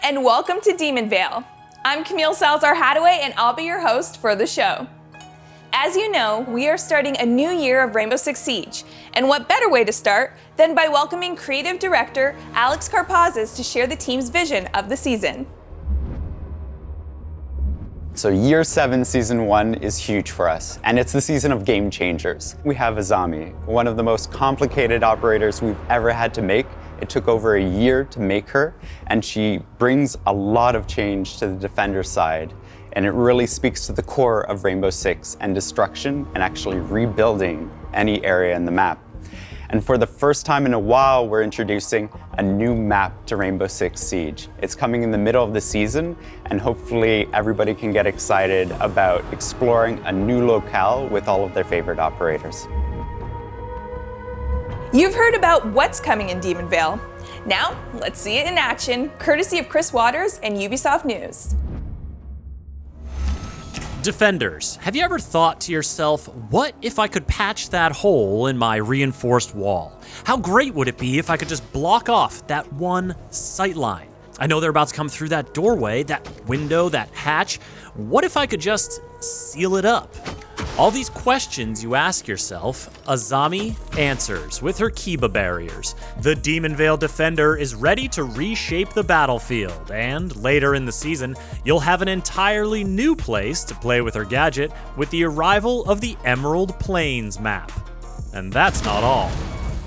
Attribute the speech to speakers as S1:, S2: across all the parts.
S1: and welcome to Demonvale. I'm Camille Salazar-Hadaway, and I'll be your host for the show. As you know, we are starting a new year of Rainbow Six Siege, and what better way to start than by welcoming creative director Alex Karpazis to share the team's vision of the season.
S2: So Year 7, Season 1 is huge for us, and it's the season of game changers. We have Azami, one of the most complicated operators we've ever had to make. It took over a year to make her, and she brings a lot of change to the defender side, and it really speaks to the core of Rainbow Six and destruction and actually rebuilding any area in the map. And for the first time in a while, we're introducing a new map to Rainbow Six Siege. It's coming in the middle of the season, and hopefully everybody can get excited about exploring a new locale with all of their favorite operators.
S1: You've heard about what's coming in Demonvale. Now, let's see it in action, courtesy of Chris Waters and Ubisoft News.
S3: Defenders, have you ever thought to yourself, what if I could patch that hole in my reinforced wall? How great would it be if I could just block off that one sight line? I know they're about to come through that doorway, that window, that hatch. What if I could just seal it up? All these questions you ask yourself, Azami answers with her Kiba barriers. The Demonvale Defender is ready to reshape the battlefield, and later in the season, you'll have an entirely new place to play with her gadget with the arrival of the Emerald Plains map. And that's not all.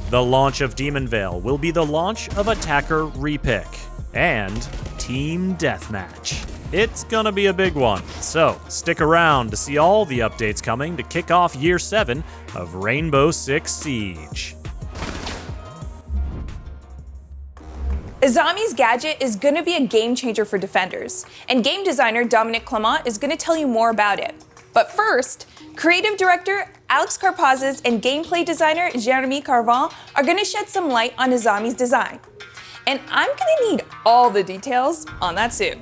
S3: The launch of Demonvale will be the launch of Attacker Repick and Team Deathmatch. It's gonna be a big one, so stick around to see all the updates coming to kick off Year 7 of Rainbow Six Siege.
S1: Azami's gadget is going to be a game changer for defenders, and game designer Dominic Clement is going to tell you more about it. But first, creative director Alex Karpazis and gameplay designer Jeremy Carvan are going to shed some light on Azami's design. And I'm going to need all the details on that suit.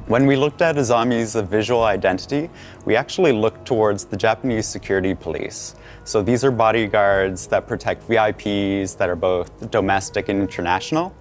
S2: When we looked at Azami's visual identity, we actually looked towards the Japanese security police. So these are bodyguards that protect VIPs that are both domestic and international.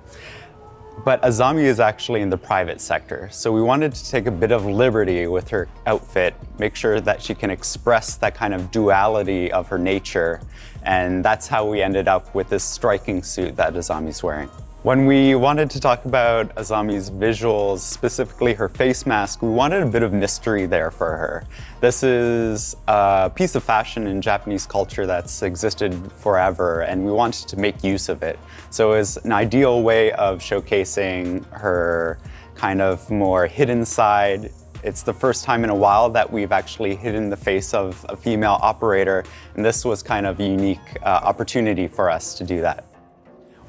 S2: But Azami is actually in the private sector. So we wanted to take a bit of liberty with her outfit, make sure that she can express that kind of duality of her nature. And that's how we ended up with this striking suit that Azami's wearing. When we wanted to talk about Azami's visuals, specifically her face mask, we wanted a bit of mystery there for her. This is a piece of fashion in Japanese culture that's existed forever, and we wanted to make use of it. So it was an ideal way of showcasing her kind of more hidden side. It's the first time in a while that we've actually hidden the face of a female operator, and this was kind of a unique opportunity for us to do that.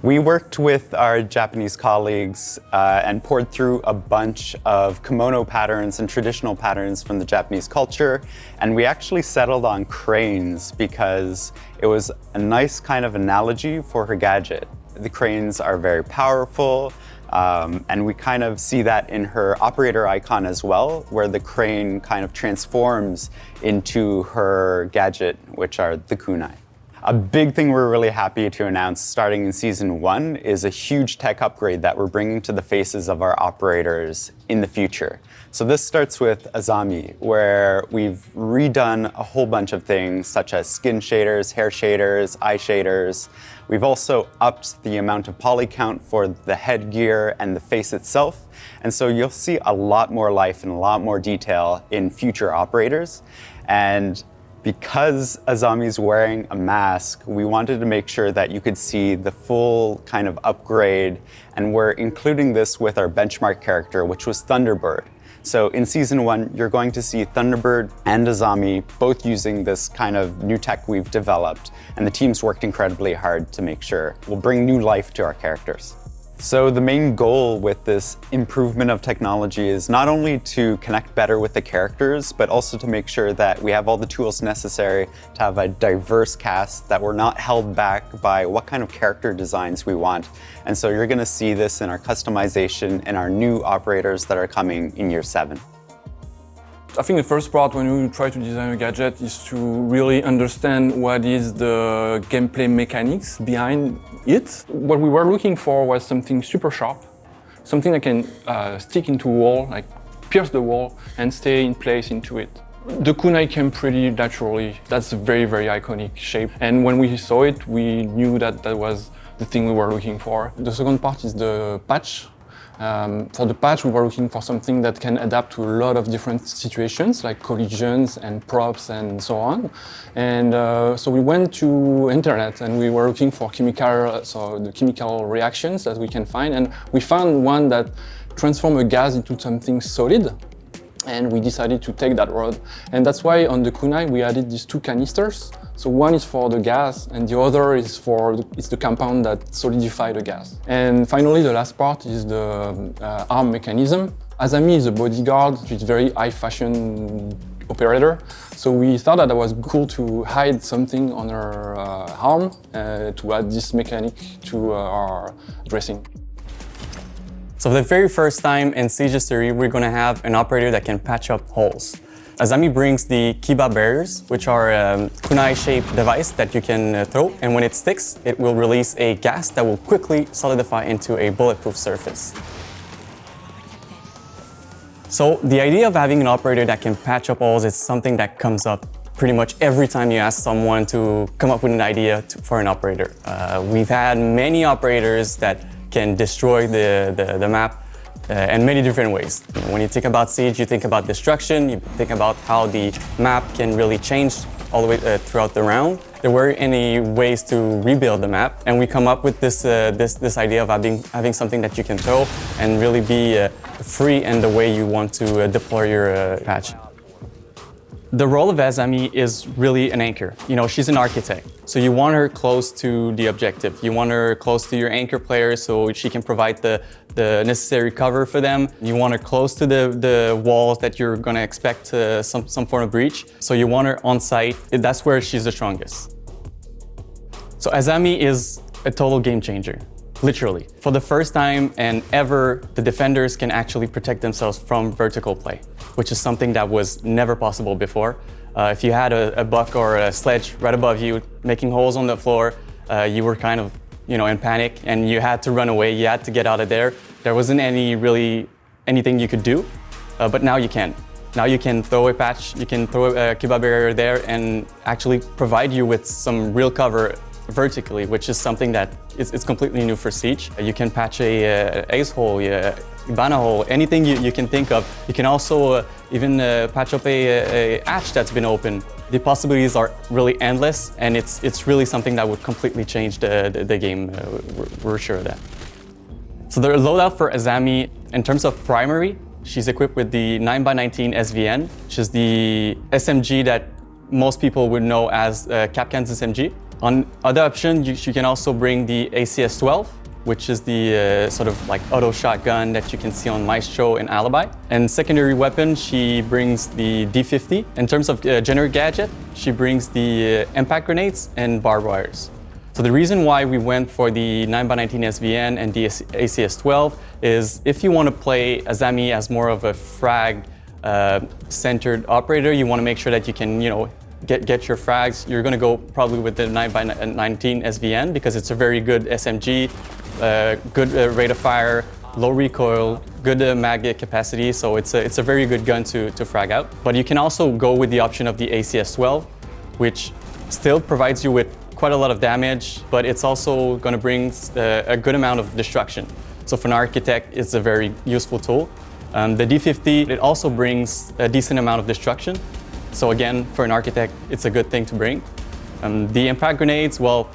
S2: We worked with our Japanese colleagues and poured through a bunch of kimono patterns and traditional patterns from the Japanese culture, and we actually settled on cranes because it was a nice kind of analogy for her gadget. The cranes are very powerful, and we kind of see that in her operator icon as well, where the crane kind of transforms into her gadget, which are the kunai. A big thing we're really happy to announce starting in Season 1 is a huge tech upgrade that we're bringing to the faces of our operators in the future. So this starts with Azami, where we've redone a whole bunch of things such as skin shaders, hair shaders, eye shaders. We've also upped the amount of poly count for the headgear and the face itself. And so you'll see a lot more life and a lot more detail in future operators. And because Azami's wearing a mask, we wanted to make sure that you could see the full kind of upgrade, and we're including this with our benchmark character, which was Thunderbird. So in Season 1, you're going to see Thunderbird and Azami both using this kind of new tech we've developed, and the team's worked incredibly hard to make sure we'll bring new life to our characters. So the main goal with this improvement of technology is not only to connect better with the characters, but also to make sure that we have all the tools necessary to have a diverse cast, that we're not held back by what kind of character designs we want. And so you're going to see this in our customization and our new operators that are coming in Year 7.
S4: I think the first part when we try to design a gadget is to really understand what is the gameplay mechanics behind it. What we were looking for was something super sharp, something that can stick into a wall, like pierce the wall and stay in place into it. The kunai came pretty naturally. That's a very, very iconic shape. And when we saw it, we knew that that was the thing we were looking for. The second part is the patch. For the patch, we were looking for something that can adapt to a lot of different situations, like collisions and props and so on. And so we went to internet and we were looking for the chemical reactions that we can find. And we found one that transformed a gas into something solid. And we decided to take that road. And that's why on the kunai, we added these two canisters. So one is for the gas and the other is it's the compound that solidifies the gas. And finally, the last part is the arm mechanism. Azami is a bodyguard. She's a very high fashion operator. So we thought that it was cool to hide something on her arm to add this mechanic to our dressing.
S5: So for the very first time in Siege history, we're going to have an operator that can patch up holes. Azami brings the kiba barriers, which are a kunai-shaped device that you can throw, and when it sticks, it will release a gas that will quickly solidify into a bulletproof surface. So the idea of having an operator that can patch up holes is something that comes up pretty much every time you ask someone to come up with an idea for an operator. We've had many operators that can destroy the map in many different ways. When you think about Siege, you think about destruction, you think about how the map can really change all the way throughout the round. There weren't any ways to rebuild the map, and we come up with this idea of having something that you can throw and really be free in the way you want to deploy your patch. The role of Azami is really an anchor. You know, she's an architect, so you want her close to the objective. You want her close to your anchor players so she can provide the necessary cover for them. You want her close to the walls that you're going to expect some form of breach. So you want her on site. That's where she's the strongest. So Azami is a total game changer. Literally. For the first time and ever, the defenders can actually protect themselves from vertical play, which is something that was never possible before. If you had a buck or a sledge right above you, making holes on the floor, you were kind of, in panic and you had to run away, you had to get out of there. There wasn't anything you could do, but now you can. Now you can throw a patch, you can throw a kiba barrier there and actually provide you with some real cover vertically, which is something that it's completely new for Siege. You can patch a ace hole, Ibana hole, anything you can think of. You can also even patch up a hatch that's been open. The possibilities are really endless, and it's really something that would completely change the game. We're sure of that. So the loadout for Azami, in terms of primary, she's equipped with the 9x19 SVN, which is the SMG that most people would know as Capcan's SMG. On other option, you can also bring the ACS-12, which is the sort of like auto shotgun that you can see on Maestro and Alibi. And secondary weapon, she brings the D50. In terms of generic gadget, she brings the impact grenades and barbed wires. So the reason why we went for the 9x19 SVN and the ACS-12 is if you want to play Azami as more of a frag centered operator, you want to make sure that you can, get your frags. You're going to go probably with the 9x19 SVN because it's a very good SMG, good rate of fire, low recoil, good mag capacity, so it's a very good gun to frag out. But you can also go with the option of the ACS-12, which still provides you with quite a lot of damage, but it's also going to bring a good amount of destruction. So for an architect, it's a very useful tool. The D50, it also brings a decent amount of destruction. So again, for an architect, it's a good thing to bring. The impact grenades, well,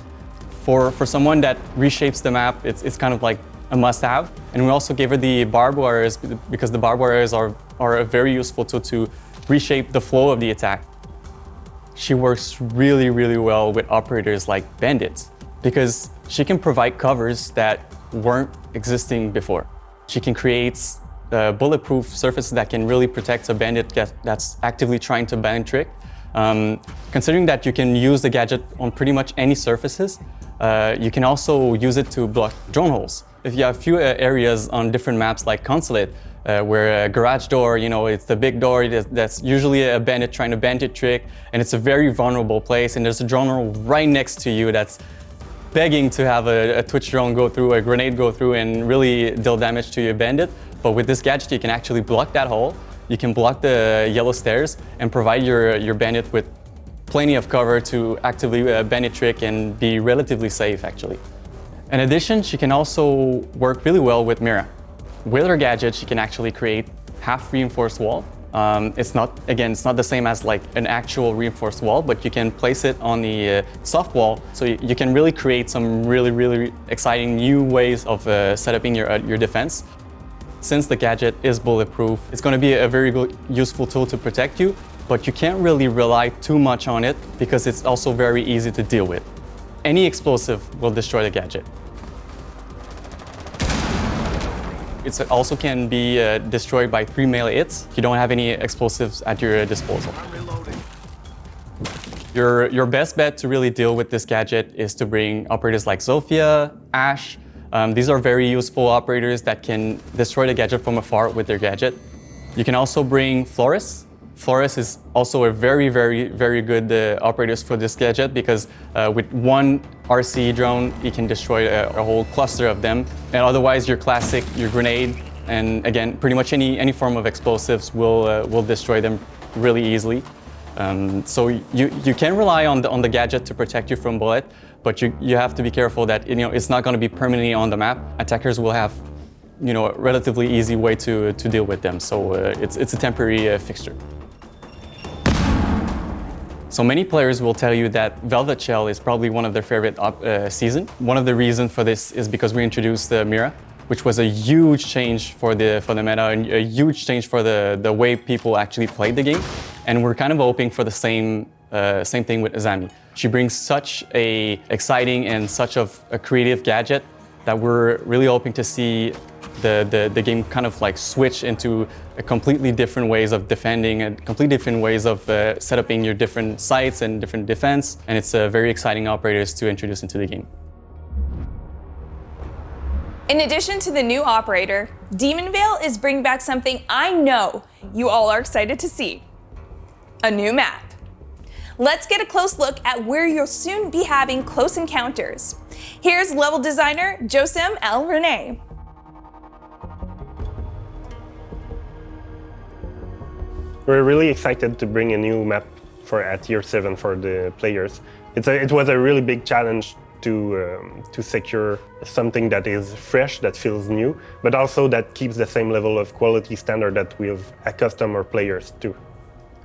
S5: for someone that reshapes the map, it's kind of like a must-have. And we also gave her the barbed wires because the barbed wires are a very useful tool to reshape the flow of the attack. She works really, really well with operators like bandits because she can provide covers that weren't existing before. She can create bulletproof surfaces that can really protect a bandit that's actively trying to band trick. Considering that you can use the gadget on pretty much any surfaces, you can also use it to block drone holes. If you have a few areas on different maps like Consulate, where a garage door, you know, it's the big door that's usually a bandit trying to bandit trick, and it's a very vulnerable place, and there's a drone right next to you that's begging to have a twitch drone go through, a grenade go through, and really deal damage to your bandit. But with this gadget, you can actually block that hole, you can block the yellow stairs, and provide your bandit with plenty of cover to actively bandit trick and be relatively safe, actually. In addition, she can also work really well with Mira. With her gadget, she can actually create half reinforced wall. It's not the same as like an actual reinforced wall, but you can place it on the soft wall, so you can really create some really exciting new ways of setting your defense. Since the gadget is bulletproof, it's going to be a very good, useful tool to protect you, but you can't really rely too much on it because it's also very easy to deal with. Any explosive will destroy the gadget. It also can be destroyed by 3 melee hits if you don't have any explosives at your disposal. Your best bet to really deal with this gadget is to bring operators like Zofia, Ash. These are very useful operators that can destroy the gadget from afar with their gadget. You can also bring Flores. Flores is also a very good operator for this gadget because with one RC drone, you can destroy a whole cluster of them. And otherwise, your classic, your grenade, and again, pretty much any form of explosives will destroy them really easily. So you can rely on the gadget to protect you from bullet, but you have to be careful that it's not going to be permanently on the map. Attackers will have a relatively easy way to deal with them. So it's a temporary fixture. So many players will tell you that Velvet Shell is probably one of their favorite season. One of the reasons for this is because we introduced the Mira, which was a huge change for the meta and a huge change for the way people actually played the game. And we're kind of hoping for the same thing with Azami. She brings such a exciting and such of a creative gadget that we're really hoping to see the game kind of like switch into a completely different ways of defending and completely different ways of setting your different sites and different defense. And it's very exciting operators to introduce into the game.
S1: In addition to the new operator, Demon Veil is bringing back something I know you all are excited to see. A new map. Let's get a close look at where you'll soon be having close encounters. Here's level designer Josim El Rene.
S6: We're really excited to bring a new map at Year 7 for the players. It was a really big challenge to secure something that is fresh, that feels new, but also that keeps the same level of quality standard that we've accustomed our players to.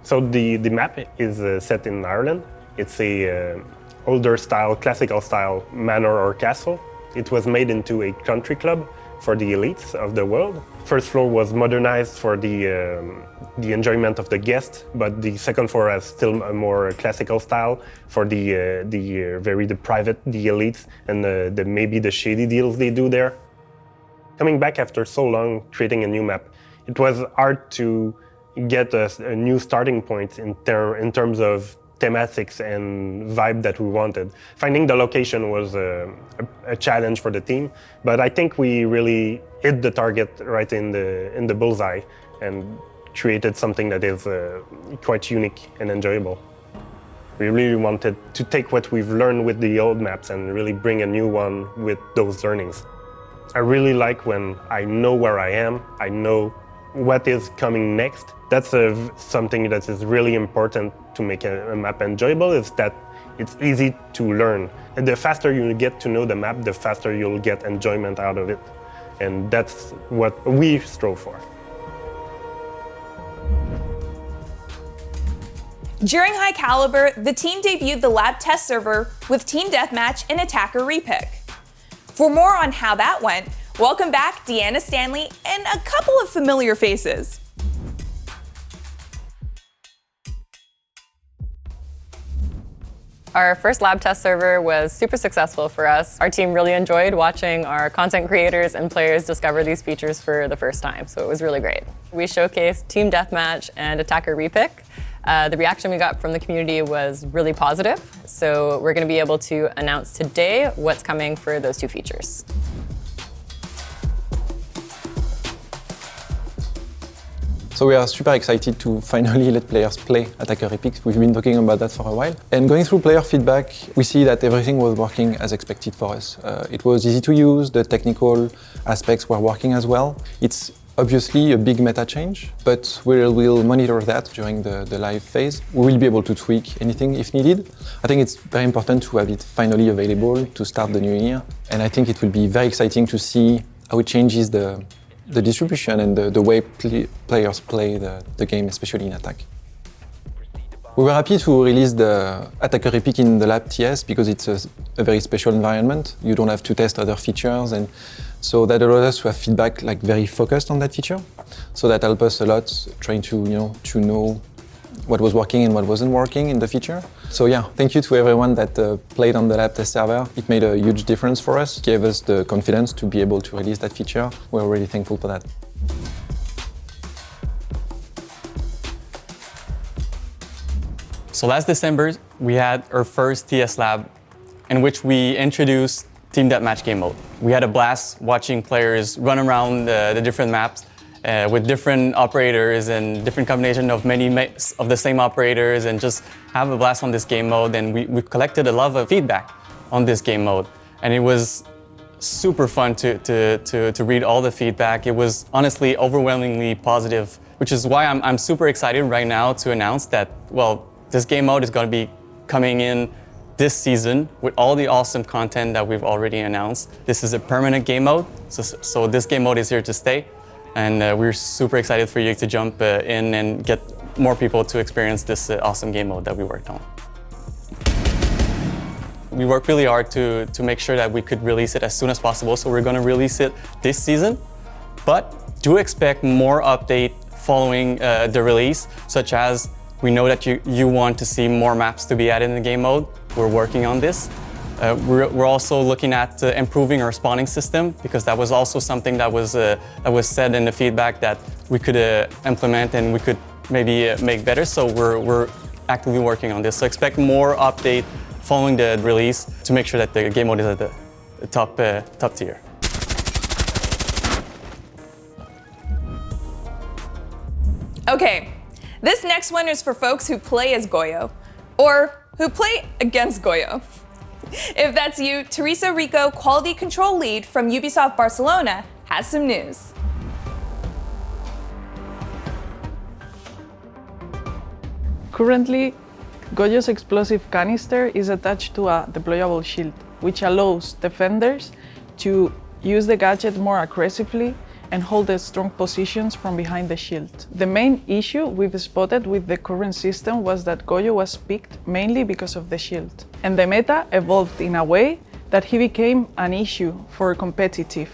S6: So the map is set in Ireland. It's a older style, classical style manor or castle. It was made into a country club for the elites of the world. First floor was modernized for the enjoyment of the guests, but the second floor has still a more classical style for the private, the elites, and maybe the shady deals they do there. Coming back after so long, creating a new map, it was hard to get a new starting point in terms of thematics and vibe that we wanted. Finding the location was a challenge for the team, but I think we really hit the target right in the bullseye and created something that is quite unique and enjoyable. We really wanted to take what we've learned with the old maps and really bring a new one with those learnings. I really like when I know where I am, I know what is coming next. That's something that is really important to make a map enjoyable, is that it's easy to learn. And the faster you get to know the map, the faster you'll get enjoyment out of it. And that's what we strove for.
S1: During High Caliber, the team debuted the lab test server with Team Deathmatch and Attacker Repick. For more on how that went, welcome back Deanna Stanley and a couple of familiar faces.
S7: Our first lab test server was super successful for us. Our team really enjoyed watching our content creators and players discover these features for the first time, so it was really great. We showcased Team Deathmatch and Attacker Repick. The reaction we got from the community was really positive, so we're going to be able to announce today what's coming for those two features.
S8: So we are super excited to finally let players play Attacker Epic. We've been talking about that for a while. And going through player feedback, we see that everything was working as expected for us. It was easy to use, the technical aspects were working as well. It's obviously a big meta change, but we'll monitor that during the live phase. We will be able to tweak anything if needed. I think it's very important to have it finally available to start the new year. And I think it will be very exciting to see how it changes the distribution and the way players play the game, especially in attack. We were happy to release the Attacker Epic in the lab TS because it's a very special environment. You don't have to test other features, and so that allowed us to have feedback like very focused on that feature. So that helped us a lot, trying to know what was working and what wasn't working in the feature. So yeah, thank you to everyone that played on the lab test server. It made a huge difference for us, gave us the confidence to be able to release that feature. We're really thankful for that.
S5: So last December, we had our first TS Lab in which we introduced Team Deathmatch game mode. We had a blast watching players run around the different maps with different operators and different combination of many of the same operators, and just have a blast on this game mode. And we collected a lot of feedback on this game mode. And it was super fun to read all the feedback. It was honestly overwhelmingly positive, which is why I'm super excited right now to announce that, well, this game mode is going to be coming in this season with all the awesome content that we've already announced. This is a permanent game mode, so this game mode is here to stay. And we're super excited for you to jump in and get more people to experience this awesome game mode that we worked on. We worked really hard to make sure that we could release it as soon as possible, so we're going to release it this season. But do expect more update following the release, such as we know that you want to see more maps to be added in the game mode. We're working on this. We're also looking at improving our spawning system, because that was also something that was said in the feedback that we could implement and we could maybe make better. So we're actively working on this. So expect more update following the release to make sure that the game mode is at the top tier.
S1: Okay, this next one is for folks who play as Goyo, or who play against Goyo. If that's you, Teresa Rico, Quality Control Lead from Ubisoft Barcelona, has some news.
S9: Currently, Goyo's explosive canister is attached to a deployable shield, which allows defenders to use the gadget more aggressively and hold the strong positions from behind the shield. The main issue we've spotted with the current system was that Goyo was picked mainly because of the shield. And the meta evolved in a way that he became an issue for competitive,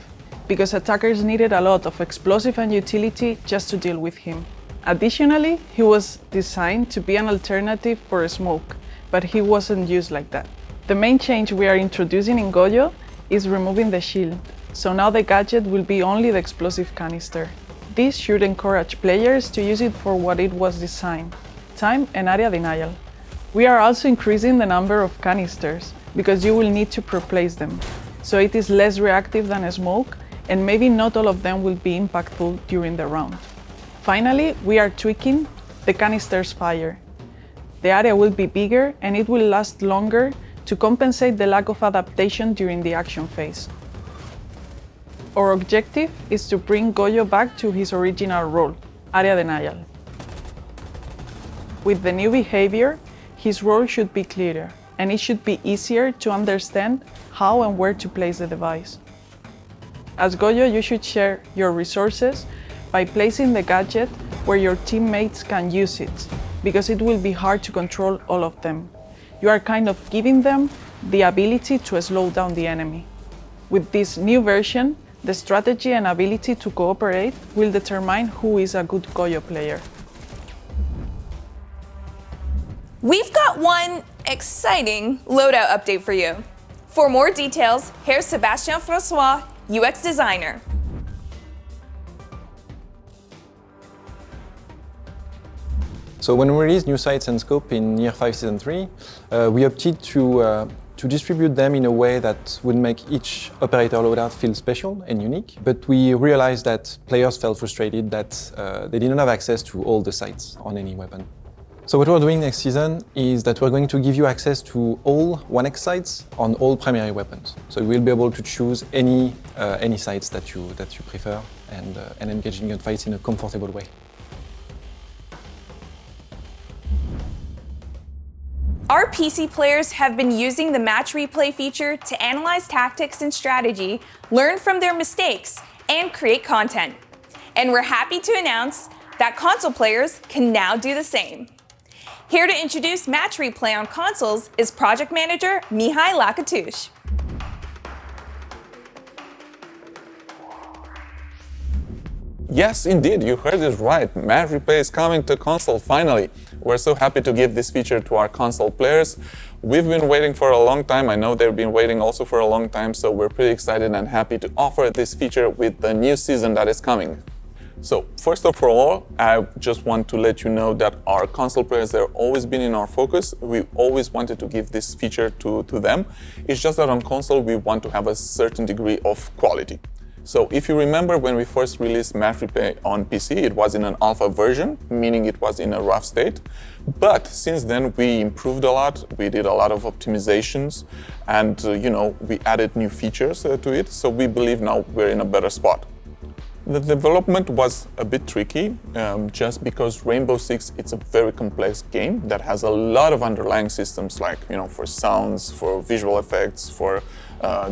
S9: because attackers needed a lot of explosive and utility just to deal with him. Additionally, he was designed to be an alternative for a smoke, but he wasn't used like that. The main change we are introducing in Goyo is removing the shield. So now the gadget will be only the explosive canister. This should encourage players to use it for what it was designed, time and area denial. We are also increasing the number of canisters, because you will need to replace them. So it is less reactive than a smoke, and maybe not all of them will be impactful during the round. Finally, we are tweaking the canister's fire. The area will be bigger and it will last longer to compensate the lack of adaptation during the action phase. Our objective is to bring Goyo back to his original role, area denial. With the new behavior, his role should be clearer, and it should be easier to understand how and where to place the device. As Goyo, you should share your resources by placing the gadget where your teammates can use it, because it will be hard to control all of them. You are kind of giving them the ability to slow down the enemy. With this new version, the strategy and ability to cooperate will determine who is a good Goyo player.
S1: We've got one exciting loadout update for you. For more details, here's Sébastien François, UX designer.
S8: So when we released new sites and scope in year 5, season 3, we opted to to distribute them in a way that would make each operator loadout feel special and unique. But we realized that players felt frustrated that they didn't have access to all the sites on any weapon. So what we're doing next season is that we're going to give you access to all 1x sites on all premiere weapons. So you will be able to choose any sites that you prefer and engage in gunfights in a comfortable way.
S1: Our PC players have been using the match replay feature to analyze tactics and strategy, learn from their mistakes, and create content. And we're happy to announce that console players can now do the same. Here to introduce match replay on consoles is project manager Mihai Lakatush.
S10: Yes, indeed, you heard it right. Match replay is coming to console finally. We're so happy to give this feature to our console players. We've been waiting for a long time. I know they've been waiting also for a long time, so we're pretty excited and happy to offer this feature with the new season that is coming. So first of all, I just want to let you know that our console players, they've always been in our focus. We always wanted to give this feature to them. It's just that on console, we want to have a certain degree of quality. So if you remember when we first released Match Replay on PC, it was in an alpha version, meaning it was in a rough state. But since then, we improved a lot. We did a lot of optimizations and, we added new features to it. So we believe now we're in a better spot. The development was a bit tricky, just because Rainbow Six, it's a very complex game that has a lot of underlying systems like, for sounds, for visual effects, for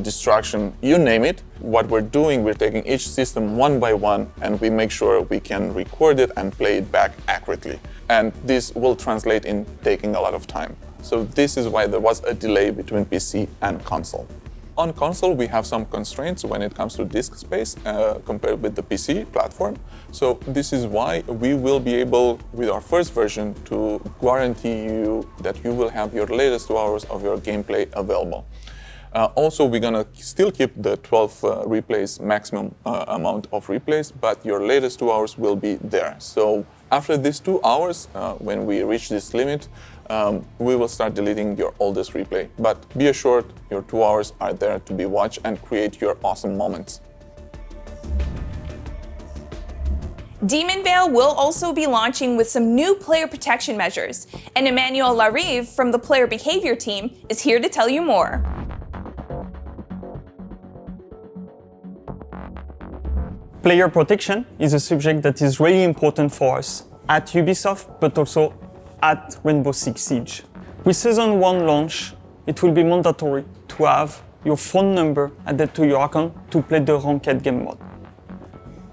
S10: distraction, you name it. What we're doing, we're taking each system one by one and we make sure we can record it and play it back accurately. And this will translate in taking a lot of time. So this is why there was a delay between PC and console. On console, we have some constraints when it comes to disk space compared with the PC platform. So this is why we will be able, with our first version, to guarantee you that you will have your latest 2 hours of your gameplay available. Also, we're gonna still keep the 12 replays, maximum amount of replays, but your latest 2 hours will be there. So after these 2 hours, when we reach this limit, we will start deleting your oldest replay. But be assured, your 2 hours are there to be watched and create your awesome moments.
S1: Demon Veil will also be launching with some new player protection measures, and Emmanuel Larive from the player behavior team is here to tell you more.
S11: Player protection is a subject that is really important for us at Ubisoft, but also at Rainbow Six Siege. With Season 1 launch, it will be mandatory to have your phone number added to your account to play the ranked game mode.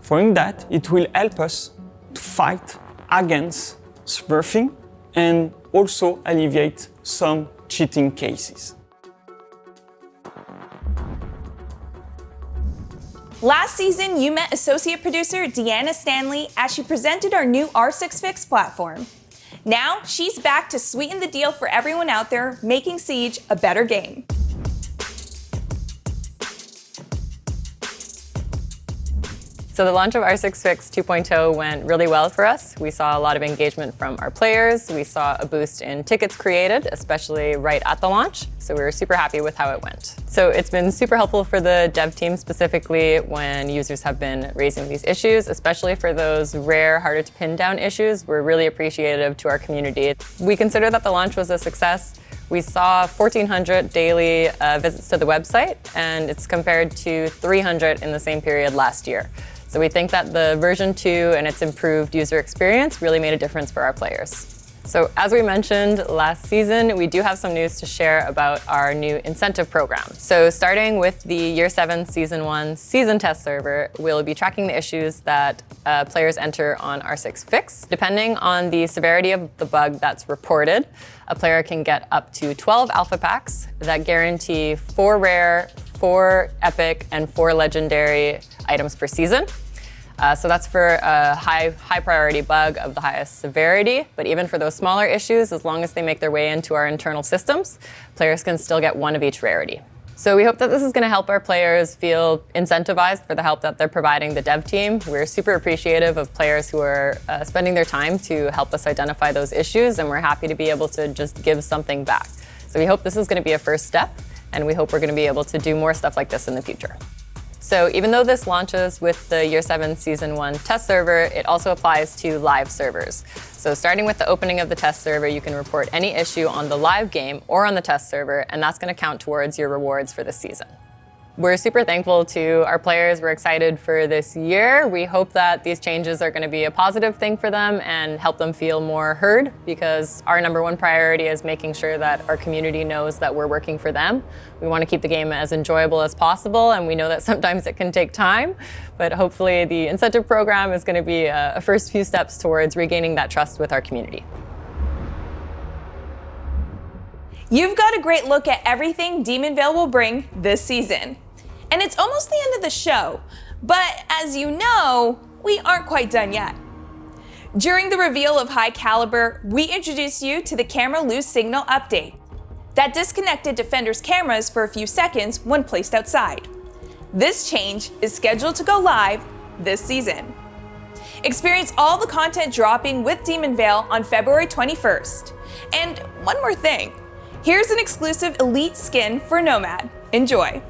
S11: Following that, it will help us to fight against smurfing and also alleviate some cheating cases.
S1: Last season, you met associate producer Deanna Stanley as she presented our new R6 Fix platform. Now, she's back to sweeten the deal for everyone out there, making Siege a better game.
S7: So the launch of R6 Fix 2.0 went really well for us. We saw a lot of engagement from our players. We saw a boost in tickets created, especially right at the launch. So we were super happy with how it went. So it's been super helpful for the dev team, specifically when users have been raising these issues, especially for those rare, harder to pin down issues. We're really appreciative to our community. We consider that the launch was a success. We saw 1,400 daily visits to the website, and it's compared to 300 in the same period last year. So we think that the version 2 and its improved user experience really made a difference for our players. So as we mentioned last season, we do have some news to share about our new incentive program. So starting with the Year 7 Season 1 season test server, we'll be tracking the issues that players enter on R6 Fix. Depending on the severity of the bug that's reported, a player can get up to 12 alpha packs that guarantee 4 rare, 4 epic, and 4 legendary items per season. So that's for a high priority bug of the highest severity, but even for those smaller issues, as long as they make their way into our internal systems, players can still get 1 of each rarity. So we hope that this is going to help our players feel incentivized for the help that they're providing the dev team. We're super appreciative of players who are spending their time to help us identify those issues, and we're happy to be able to just give something back. So we hope this is going to be a first step, and we hope we're going to be able to do more stuff like this in the future. So even though this launches with the Year 7 Season 1 test server, it also applies to live servers. So starting with the opening of the test server, you can report any issue on the live game or on the test server, and that's going to count towards your rewards for this season. We're super thankful to our players. We're excited for this year. We hope that these changes are going to be a positive thing for them and help them feel more heard, because our #1 priority is making sure that our community knows that we're working for them. We want to keep the game as enjoyable as possible, and we know that sometimes it can take time, but hopefully the incentive program is going to be a first few steps towards regaining that trust with our community.
S1: You've got a great look at everything Demonvale will bring this season. And it's almost the end of the show, but as you know, we aren't quite done yet. During the reveal of High Caliber, we introduced you to the camera lose signal update that disconnected defenders' cameras for a few seconds when placed outside. This change is scheduled to go live this season. Experience all the content dropping with Demonvale on February 21st. And one more thing, here's an exclusive elite skin for Nomad. Enjoy.